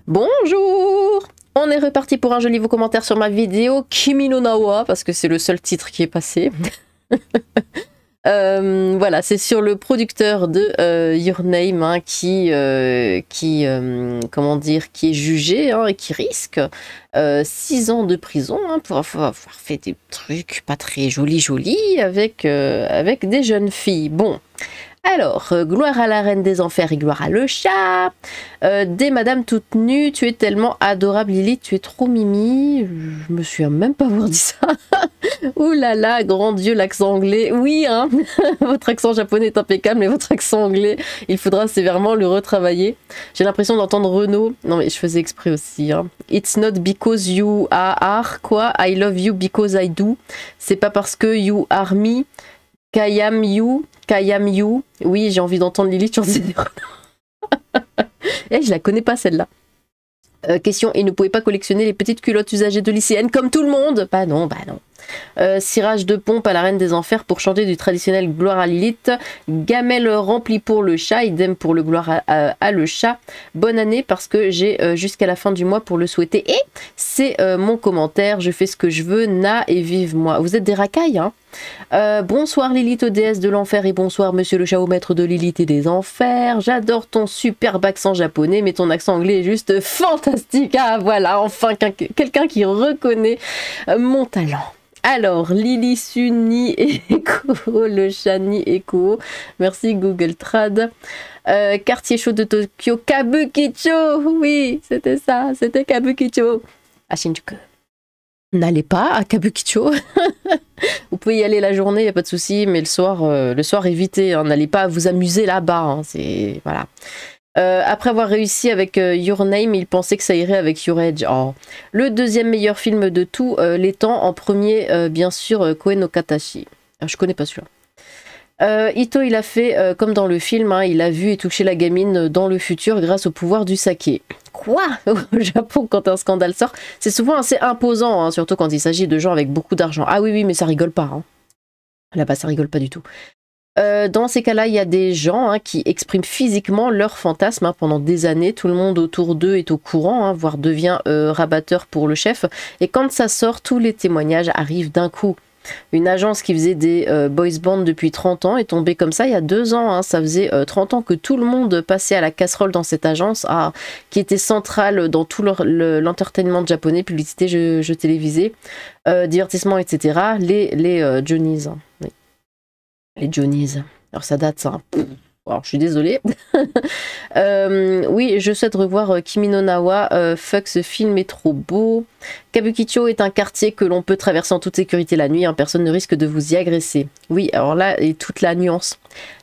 Bonjour! On est reparti pour un joli nouveau commentaire sur ma vidéo Kimi no Na wa, parce que c'est le seul titre qui est passé. Voilà, c'est sur le producteur de Your Name hein, qui comment dire, qui est jugé hein, et qui risque 6 ans de prison hein, pour avoir fait des trucs pas très jolis avec des jeunes filles. Bon. Alors, gloire à la reine des enfers et gloire à le chat. Des madames toutes nues, tu es tellement adorable Lily, tu es trop mimi. Je me souviens même pas avoir dit ça. Ouh là là, grand Dieu, l'accent anglais. Oui, hein, votre accent japonais est impeccable, mais votre accent anglais, il faudra sévèrement le retravailler. J'ai l'impression d'entendre Renaud. Non mais je faisais exprès aussi. Hein. It's not because you are, quoi. I love you because I do. C'est pas parce que you are me. Kayam you. Oui, j'ai envie d'entendre Lily chanter des Renaud. Eh, je la connais pas celle-là. Question, il ne pouvait pas collectionner les petites culottes usagées de lycéennes comme tout le monde? Bah non, bah non. Cirage de pompe à la reine des enfers pour chanter du traditionnel gloire à Lilith. Gamelle remplie pour le chat, idem pour le gloire à le chat. Bonne année parce que j'ai jusqu'à la fin du mois pour le souhaiter. Et c'est mon commentaire, je fais ce que je veux, na et vive moi. Vous êtes des racailles, hein? Bonsoir Lilith aux déesses de l'enfer et bonsoir monsieur le chat au maître de Lilith et des enfers. J'adore ton superbe accent japonais mais ton accent anglais est juste fantastique. Ah voilà, enfin quelqu'un qui reconnaît mon talent. Alors, Lily Suni Echo, le chat ni Echo. Merci Google Trad. Quartier chaud de Tokyo, Kabukicho. Oui, c'était ça, c'était Kabukicho. À Shinjuku. N'allez pas à Kabukicho. Vous pouvez y aller la journée, il n'y a pas de souci, mais le soir évitez. Hein, n'allez pas vous amuser là-bas. Hein, c'est voilà. Après avoir réussi avec Your Name, il pensait que ça irait avec Your Age. Oh. Le deuxième meilleur film de tous les temps, en premier, bien sûr, Koe no Katachi. Je connais pas celui-là. Ito, il a fait comme dans le film, hein, il a vu et touché la gamine dans le futur grâce au pouvoir du saké. Quoi? Au Japon, quand un scandale sort, c'est souvent assez imposant, hein, surtout quand il s'agit de gens avec beaucoup d'argent. Ah oui, oui, mais ça rigole pas. Hein. Là-bas, ça rigole pas du tout. Dans ces cas-là, il y a des gens hein, qui expriment physiquement leurs fantasmes hein, pendant des années. Tout le monde autour d'eux est au courant, hein, voire devient rabatteur pour le chef. Et quand ça sort, tous les témoignages arrivent d'un coup. Une agence qui faisait des boys bands depuis 30 ans est tombée comme ça il y a 2 ans. Hein. Ça faisait 30 ans que tout le monde passait à la casserole dans cette agence qui était centrale dans tout l'entertainment japonais, publicité, jeux télévisés, divertissement, etc. Les Johnnies. Hein. Oui. Les Johnnies. Alors ça date ça. Alors je suis désolée. Oui, je souhaite revoir Kimi no Na wa. Fuck, ce film est trop beau. Kabukicho est un quartier que l'on peut traverser en toute sécurité la nuit. Hein, personne ne risque de vous y agresser. Oui, alors là, et toute la nuance.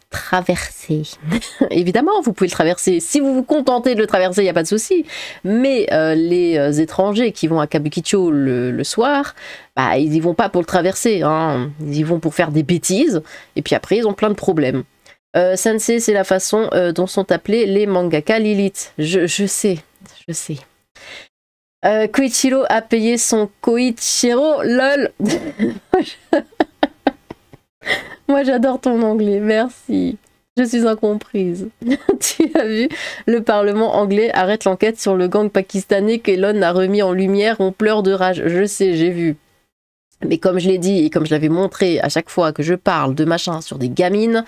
Traverser. Évidemment, vous pouvez le traverser. Si vous vous contentez de le traverser, il n'y a pas de souci. Mais les étrangers qui vont à Kabukicho le soir, bah, ils y vont pas pour le traverser. Hein. Ils y vont pour faire des bêtises. Et puis après, ils ont plein de problèmes. Sensei, c'est la façon dont sont appelés les mangaka Lilith. Je sais. Koichiro a payé son Koichiro, lol. Moi j'adore ton anglais, merci. Je suis incomprise. Tu as vu, le Parlement anglais arrête l'enquête sur le gang pakistanais qu'Elon a remis en lumière, on pleure de rage. Je sais, j'ai vu. Mais comme je l'ai dit et comme je l'avais montré à chaque fois que je parle de machin sur des gamines,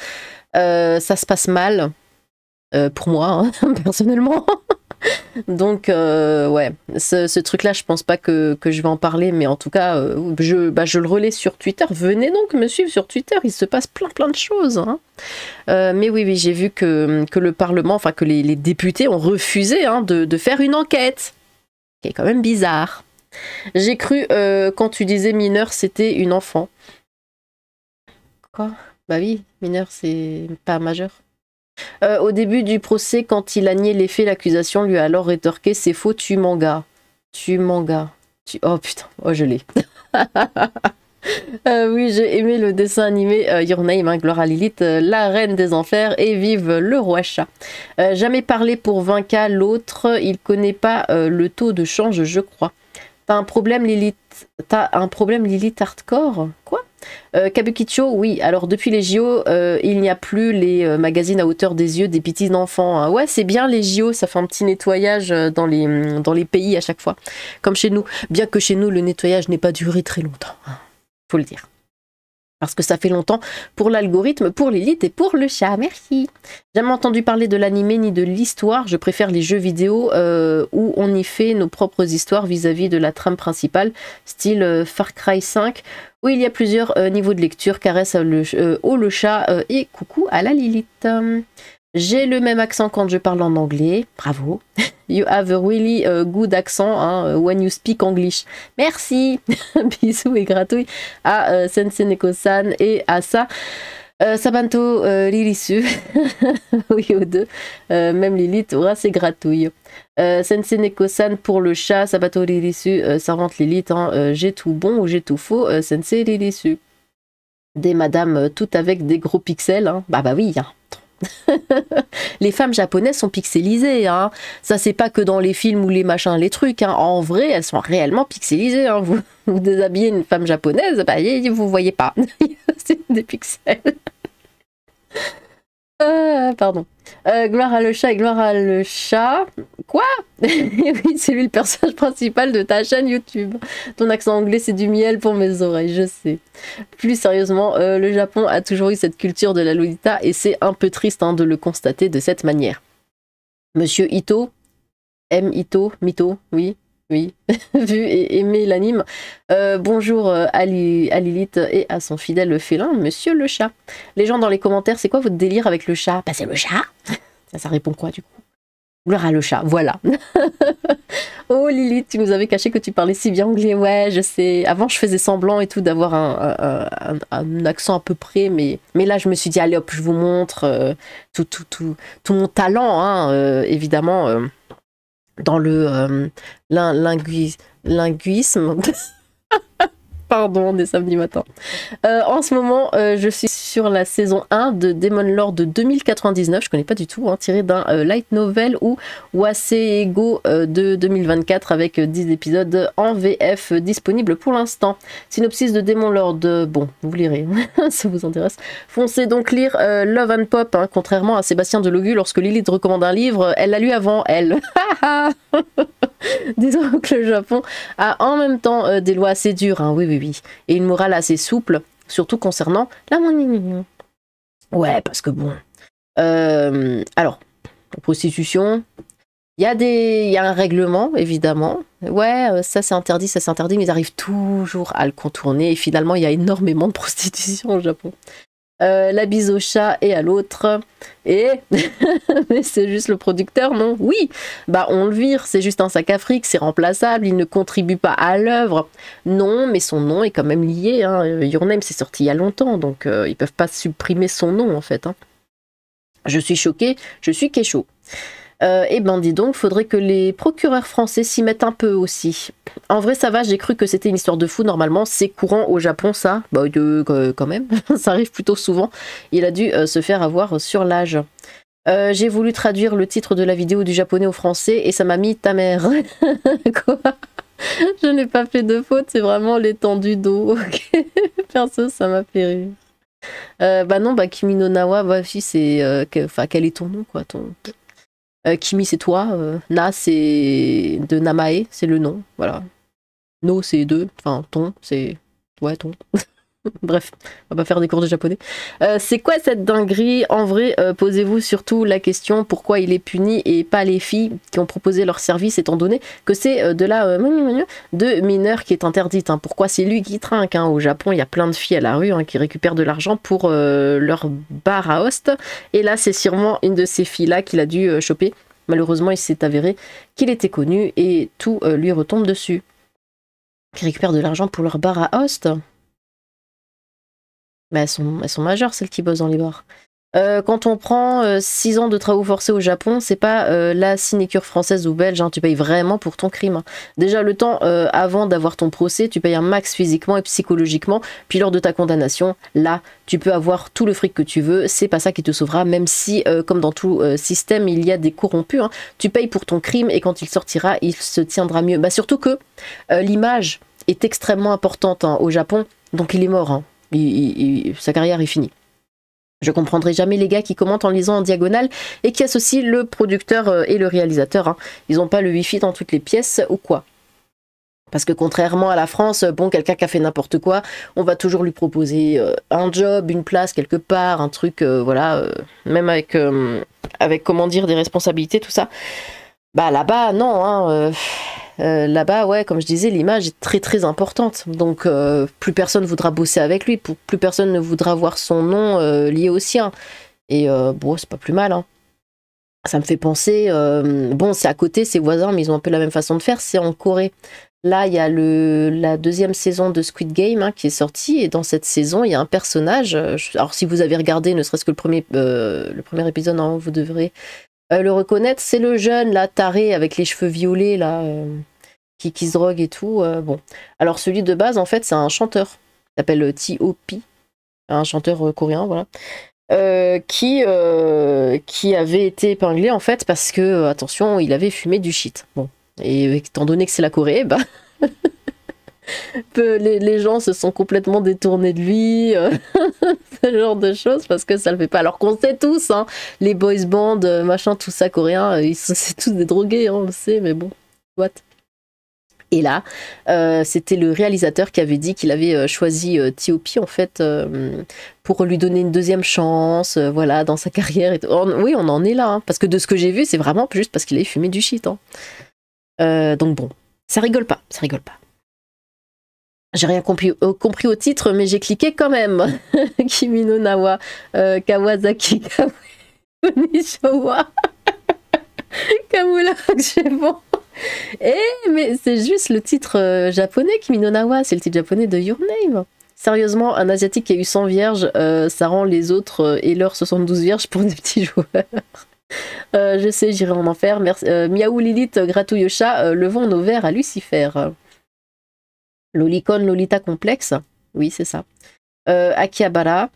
ça se passe mal. Pour moi, hein, personnellement. Donc, ouais, ce truc-là, je pense pas que je vais en parler, mais en tout cas, je le relais sur Twitter. Venez donc me suivre sur Twitter, il se passe plein de choses. Hein. Mais oui, j'ai vu que le Parlement, enfin que les députés ont refusé hein, de faire une enquête, qui est quand même bizarre. J'ai cru, quand tu disais mineur, c'était une enfant. Quoi? Bah oui, mineur, c'est pas majeur. Au début du procès, quand il a nié les faits, l'accusation lui a alors rétorqué « C'est faux, tu mangas. Oh putain, oh je l'ai. Oui, j'ai aimé le dessin animé Your Name, hein, gloire à Lilith, la reine des enfers et vive le roi chat. Jamais parlé pour 20K, l'autre, il connaît pas le taux de change, je crois. T'as un problème Lilith hardcore? Quoi? Kabukicho, oui. Alors depuis les JO, il n'y a plus les magazines à hauteur des yeux des petits enfants, hein. Ouais, c'est bien les JO, ça fait un petit nettoyage dans les pays à chaque fois. Comme chez nous. Bien que chez nous, le nettoyage n'ait pas duré très longtemps, hein, faut le dire. Parce que ça fait longtemps pour l'algorithme, pour Lilith et pour le chat. Merci. Jamais entendu parler de l'animé ni de l'histoire. Je préfère les jeux vidéo où on y fait nos propres histoires vis-à-vis de la trame principale, style Far Cry 5, où il y a plusieurs niveaux de lecture. Caresse le chat et coucou à la Lilith. J'ai le même accent quand je parle en anglais. Bravo. You have a really good accent, hein, when you speak English. Merci. Bisous et gratouilles à Sensei Neko-san et à ça. Sabanto Lilisu. Oui, aux deux. Même Lilith aura ses gratouilles. Sensei Neko-san pour le chat. Sabato Lilisu, servante Lilith. Hein, j'ai tout bon ou j'ai tout faux. Sensei Lilisu. Des madames toutes avec des gros pixels. Hein. Bah oui, hein. Les femmes japonaises sont pixelisées, hein. Ça c'est pas que dans les films ou les machins, les trucs, hein. En vrai elles sont réellement pixelisées, hein. Vous déshabillez une femme japonaise, bah, vous voyez pas. C'est des pixels. Pardon. Gloire à le chat et gloire à le chat. Quoi? Oui, c'est lui le personnage principal de ta chaîne YouTube. Ton accent anglais, c'est du miel pour mes oreilles, je sais. Plus sérieusement, le Japon a toujours eu cette culture de la Lolita et c'est un peu triste, hein, de le constater de cette manière. Monsieur Ito, M. Ito, Mito, oui. Oui, vu et aimé l'anime. Bonjour à Lilith et à son fidèle félin, Monsieur le chat. Les gens dans les commentaires, c'est quoi votre délire avec le chat? Bah c'est le chat. Ça répond quoi du coup? Gloire à le chat, voilà. Oh Lilith, tu nous avais caché que tu parlais si bien anglais. Ouais, je sais. Avant, je faisais semblant et tout d'avoir un accent à peu près, mais là, je me suis dit, allez hop, je vous montre tout mon talent, hein, évidemment. Dans le linguisme. Pardon, on est samedi matin. En ce moment, je suis sur la saison 1 de Demon Lord de 2099, je connais pas du tout, hein, tiré d'un light novel ou Waseego de 2024 avec 10 épisodes en VF disponibles pour l'instant. Synopsis de Demon Lord, bon, vous lirez, ça vous intéresse. Foncez donc lire Love and Pop, hein, contrairement à Sébastien Delogu, lorsque Lilith recommande un livre, elle l'a lu avant elle. Disons que le Japon a en même temps des lois assez dures, hein, oui, et une morale assez souple, surtout concernant la ouais, parce que bon. Alors, la prostitution, il y a un règlement, évidemment. Ouais, ça c'est interdit, mais ils arrivent toujours à le contourner, et finalement, il y a énormément de prostitution au Japon. La bise au chat et à l'autre. Et mais c'est juste le producteur, non? Oui, bah on le vire, c'est juste un sac à fric, c'est remplaçable, il ne contribue pas à l'œuvre. Non, mais son nom est quand même lié, hein. Your Name c'est sorti il y a longtemps, donc ils peuvent pas supprimer son nom en fait, hein. Je suis choquée, je suis kécho. Eh ben dis donc, faudrait que les procureurs français s'y mettent un peu aussi. En vrai ça va, j'ai cru que c'était une histoire de fou, normalement c'est courant au Japon ça, bah quand même, ça arrive plutôt souvent. Il a dû se faire avoir sur l'âge. J'ai voulu traduire le titre de la vidéo du japonais au français et ça m'a mis ta mère. Quoi? Je n'ai pas fait de faute, c'est vraiment l'étendue d'eau. Okay. Perso ça m'a fait rire. Bah non, bah Kimi no Nawa, bah si c'est... Enfin quel est ton nom quoi, ton... Kimi c'est toi, Na c'est de Namae, c'est le nom, voilà. No c'est deux, enfin ton c'est... Ouais ton. Bref, on va pas faire des cours de japonais. C'est quoi cette dinguerie? En vrai, posez-vous surtout la question pourquoi il est puni et pas les filles qui ont proposé leur service, étant donné que c'est de la de mineurs qui est interdite, hein. Pourquoi c'est lui qui trinque, hein. Au Japon, il y a plein de filles à la rue, hein, qui récupèrent de l'argent pour leur bar à host. Et là, c'est sûrement une de ces filles-là qu'il a dû choper. Malheureusement, il s'est avéré qu'il était connu et tout lui retombe dessus. Qui récupèrent de l'argent pour leur bar à host. Mais elles sont majeures, celles qui bossent dans les bars. Quand on prend 6 ans de travaux forcés au Japon, c'est pas la sinécure française ou belge, hein, tu payes vraiment pour ton crime. Hein. Déjà, le temps avant d'avoir ton procès, tu payes un max physiquement et psychologiquement, puis lors de ta condamnation, là, tu peux avoir tout le fric que tu veux, c'est pas ça qui te sauvera, même si, comme dans tout système, il y a des corrompus, hein, tu payes pour ton crime et quand il sortira, il se tiendra mieux. Bah, surtout que l'image est extrêmement importante, hein, au Japon, donc il est mort, hein. Sa carrière est finie. Je comprendrai jamais les gars qui commentent en lisant en diagonale et qui associent le producteur et le réalisateur. Hein. Ils n'ont pas le wifi dans toutes les pièces ou quoi. Parce que contrairement à la France, bon, quelqu'un qui a fait n'importe quoi, on va toujours lui proposer un job, une place quelque part, un truc, voilà, même avec, comment dire, des responsabilités, tout ça. Bah là-bas, non, hein, là-bas, ouais, comme je disais, l'image est très très importante. Donc, plus personne voudra bosser avec lui, plus personne ne voudra voir son nom lié au sien. Et bon, c'est pas plus mal, hein. Ça me fait penser, bon, c'est à côté, c'est voisins, mais ils ont un peu la même façon de faire, c'est en Corée. Là, il y a la deuxième saison de Squid Game hein, qui est sortie, et dans cette saison, il y a un personnage, alors si vous avez regardé, ne serait-ce que le premier épisode, non, vous devrez le reconnaître, c'est le jeune, là, taré, avec les cheveux violets, là, qui se drogue et tout, bon. Alors, celui de base, en fait, c'est un chanteur, il s'appelle T.O.P., un chanteur coréen, voilà. Qui avait été épinglé en fait parce que, attention, il avait fumé du shit. Bon, et étant donné que c'est la Corée, bah, les gens se sont complètement détournés de lui, ce genre de choses, parce que ça le fait pas. Alors qu'on sait tous, hein, les boys bands, machin, tout ça coréen, c'est tous des drogués, hein, on le sait, mais bon, what. Et là, c'était le réalisateur qui avait dit qu'il avait choisi T.O.P. en fait pour lui donner une deuxième chance, voilà, dans sa carrière. Et oui, on en est là, hein, parce que de ce que j'ai vu, c'est vraiment juste parce qu'il avait fumé du shit. Hein. Donc bon, ça rigole pas, ça rigole pas. J'ai rien compris au titre, mais j'ai cliqué quand même. Kimi no Nawa, Kawasaki, Nishiwa, Kamura, bon. Mais c'est juste le titre japonais, Kimi no Nawa, c'est le titre japonais de Your Name. Sérieusement, un asiatique qui a eu 100 vierges, ça rend les autres et leurs 72 vierges pour des petits joueurs. Je sais, j'irai en enfer. Merci. Miaou Lilith, Gratouillocha, levons nos verres à Lucifer. Lolicon, Lolita complexe, oui, c'est ça. Akihabara.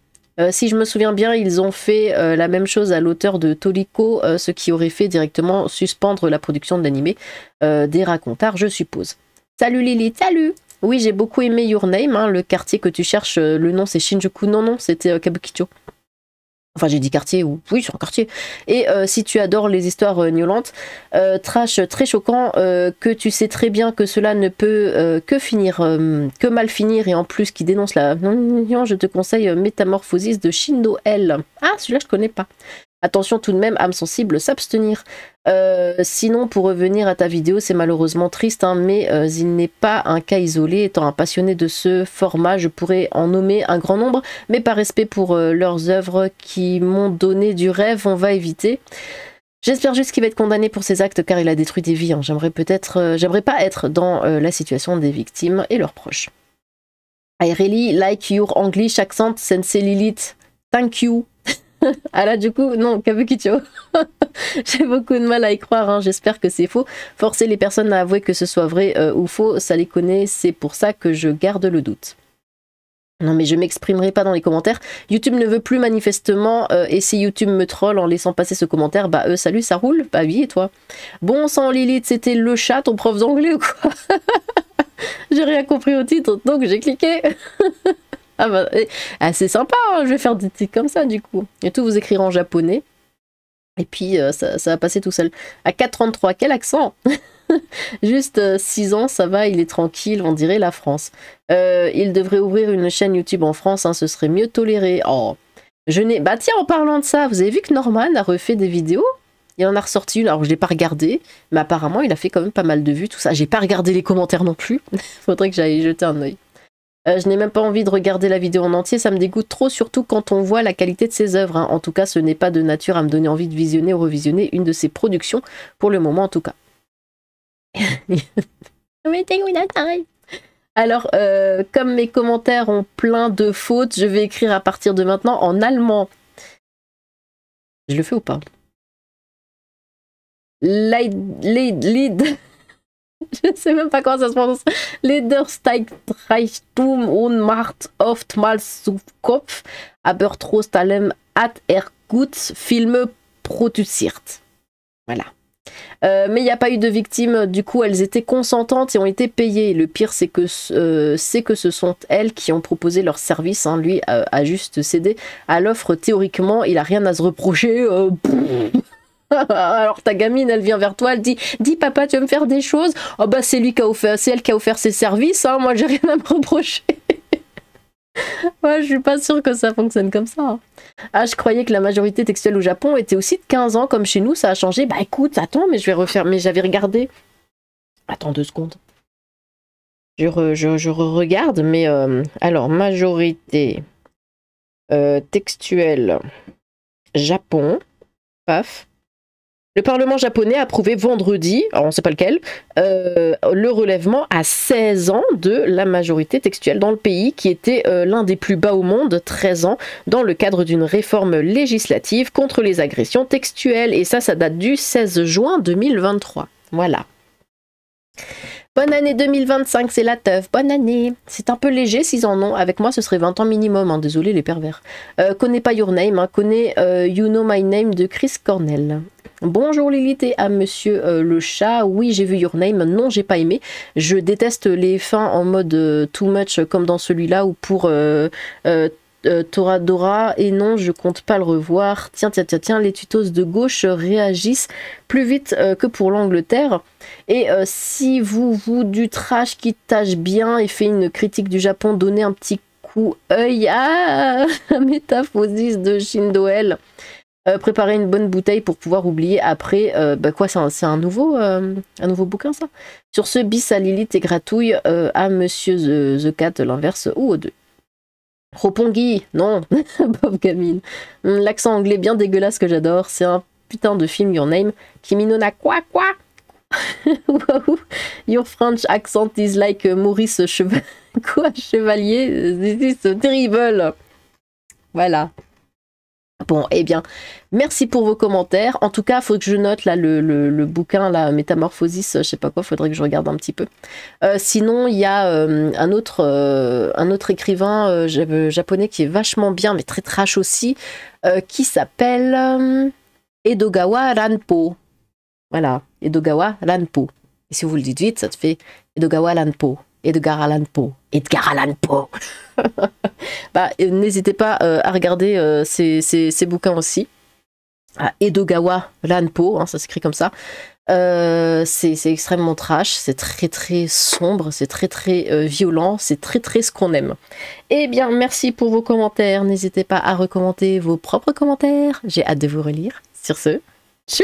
Si je me souviens bien, ils ont fait la même chose à l'auteur de Toriko, ce qui aurait fait directement suspendre la production de l'animé des racontards, je suppose. Salut Lilith, salut! Oui, j'ai beaucoup aimé Your Name, hein, le quartier que tu cherches, le nom c'est Shinjuku, non, c'était Kabukicho. Enfin, j'ai dit quartier, ou oui, c'est un quartier. Et si tu adores les histoires gnôlantes, trash très choquant, que tu sais très bien que cela ne peut que mal finir, et en plus qui dénonce la... Je te conseille Métamorphosis de Shindo L. Ah, celui-là, je connais pas. Attention tout de même, âme sensible, s'abstenir. Sinon, pour revenir à ta vidéo, c'est malheureusement triste, hein, mais il n'est pas un cas isolé. Étant un passionné de ce format, je pourrais en nommer un grand nombre, mais par respect pour leurs œuvres qui m'ont donné du rêve, on va éviter. J'espère juste qu'il va être condamné pour ses actes, car il a détruit des vies. Hein. J'aimerais pas être dans la situation des victimes et leurs proches. I really like your English accent, Sensei Lilith. Thank you. Ah là du coup, non, Kabukicho. J'ai beaucoup de mal à y croire, hein. J'espère que c'est faux. Forcer les personnes à avouer que ce soit vrai ou faux, ça les connaît, c'est pour ça que je garde le doute. Non mais je m'exprimerai pas dans les commentaires. YouTube ne veut plus manifestement, et si YouTube me troll en laissant passer ce commentaire, bah salut, ça roule? Bah oui, et toi? Bon sang Lilith, c'était le chat, ton prof d'anglais ou quoi? J'ai rien compris au titre, donc j'ai cliqué. Ah bah, c'est sympa, hein, je vais faire des trucs comme ça du coup. Et tout vous écrire en japonais. Et puis ça va passer tout seul. À 4,33, quel accent? Juste 6 ans, ça va, il est tranquille, on dirait la France. Il devrait ouvrir une chaîne YouTube en France, hein, ce serait mieux toléré. Oh, bah tiens, en parlant de ça, vous avez vu que Norman a refait des vidéos? Il en a ressorti une, alors je l'ai pas regardé, mais apparemment il a fait quand même pas mal de vues, tout ça. J'ai pas regardé les commentaires non plus. Faudrait que j'aille jeter un œil. Je n'ai même pas envie de regarder la vidéo en entier, ça me dégoûte trop, surtout quand on voit la qualité de ses œuvres. Hein. En tout cas, ce n'est pas de nature à me donner envie de visionner ou revisionner une de ses productions, pour le moment en tout cas. Alors, comme mes commentaires ont plein de fautes, je vais écrire à partir de maintenant en allemand. Je le fais ou pas? Lead. Je ne sais même pas comment ça se prononce. Leder steigt Reichtum und macht oftmals zu Kopf, aber trotz allem hat gut Filme produziert. Voilà. Mais il n'y a pas eu de victimes, du coup elles étaient consentantes et ont été payées. Le pire c'est que ce sont elles qui ont proposé leur service, hein. Lui a juste cédé à l'offre. Théoriquement il a rien à se reprocher. Alors ta gamine elle vient vers toi, elle dit dis papa tu veux me faire des choses, oh bah c'est elle qui a offert ses services, hein. Moi j'ai rien à me reprocher. Ouais, je suis pas sûre que ça fonctionne comme ça, hein. Ah, je croyais que la majorité textuelle au Japon était aussi de 15 ans, comme chez nous, ça a changé. Bah écoute, attends, mais je vais refaire. Mais j'avais regardé. Attends 2 secondes. Je regarde, mais alors, majorité textuelle Japon. Paf. Le Parlement japonais a approuvé vendredi, alors on ne sait pas lequel, le relèvement à 16 ans de la majorité textuelle dans le pays, qui était l'un des plus bas au monde, 13 ans, dans le cadre d'une réforme législative contre les agressions textuelles. Et ça date du 16 juin 2023. Voilà. Bonne année 2025, c'est la teuf. Bonne année. C'est un peu léger s'ils en ont. Avec moi, ce serait 20 ans minimum. Hein. Désolé les pervers. Connais pas Your Name. Hein. Connais You Know My Name de Chris Cornell. Bonjour Lilith et à monsieur le chat. Oui, j'ai vu Your Name. Non, j'ai pas aimé. Je déteste les fins en mode too much comme dans celui-là ou pour Toradora. Et non, je compte pas le revoir. Tiens, les tutos de gauche réagissent plus vite que pour l'Angleterre. Et si vous du trash qui tâche bien et fait une critique du Japon, donnez un petit coup œil à Métaphosis de Shindoel. Préparer une bonne bouteille pour pouvoir oublier après. Bah quoi, c'est un nouveau bouquin ça. Sur ce, bis à Lilith et gratouille à Monsieur The Cat, l'inverse ou aux deux. Roppongi, non, pauvre gamine. L'accent anglais bien dégueulasse que j'adore. C'est un putain de film Your Name. Kiminona quoi. Wow. Your French accent is like Maurice Chevalier. This is terrible. Voilà. Bon, eh bien, merci pour vos commentaires. En tout cas, il faut que je note là le bouquin, la Métamorphosis, je sais pas quoi, faudrait que je regarde un petit peu. Sinon, il y a un autre écrivain japonais qui est vachement bien, mais très trash aussi, qui s'appelle Edogawa Ranpo. Voilà, Edogawa Ranpo. Et si vous le dites vite, ça te fait Edogawa Ranpo. Edgar Allan Poe. Bah, n'hésitez pas à regarder ces bouquins aussi. Edogawa Ranpo, hein, ça s'écrit comme ça. C'est extrêmement trash, c'est très sombre, c'est très violent, c'est très ce qu'on aime. Eh bien, merci pour vos commentaires. N'hésitez pas à recommander vos propres commentaires. J'ai hâte de vous relire. Sur ce, tchou!